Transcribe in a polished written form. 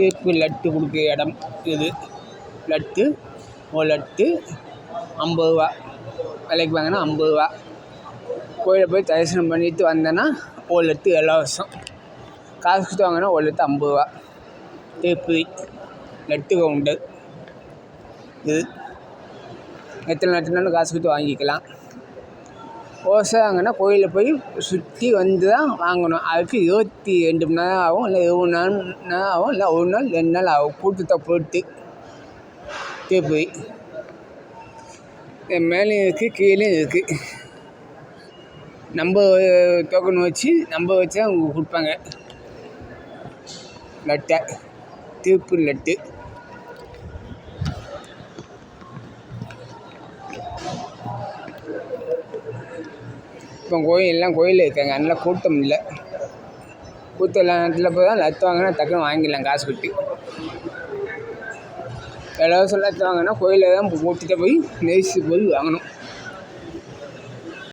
இப்போ லட்டு கொடுக்குற இடம் இது. லட்டு ஒரு லட்டு 50 ரூபா, விலைக்கு வாங்கினா 50 ரூபா. கோயிலில் போய் தரிசனம் பண்ணிட்டு வந்தேன்னா ஒரு லட்டு இலவசம். காசு கொடுத்து வாங்கினா ஒரு லட்டு 50 ரூபா. திருப்பதி லட்டு கவுண்டர் இது. எத்தனை லட்டுனாலும் காசு கொடுத்து வாங்கிக்கலாம். ஓசை வாங்கினா கோயிலில் போய் சுற்றி வந்து தான் வாங்கணும். அதுக்கு 22 மணி நேரம் ஆகும், இல்லை 20 நேரம் ஆகும், இல்லை 1 நாள் 2 நாள் ஆகும் கூட்டத்தை பொறுத்து. திருப்பதி மேலேயும் இருக்குது கீழேயும் இருக்குது. நம்ம டோக்கன் வச்சு நம்ம வச்சா அவங்க கொடுப்பாங்க லட்டை. திருப்பதி லட்டு. இப்போ எல்லாம் கோயிலில் இருக்காங்க, அதனால கூட்டம் இல்லை. கூட்டம் எல்லா நேரத்தில் போய் தான் லட்டு வாங்கினா டக்குன்னு வாங்கிடலாம் காசு கட்டி. இலவசம் லட்டு வாங்கினா கோயிலில் தான் கூட்டிகிட்டு போய் நெரிசல் போய் வாங்கணும்.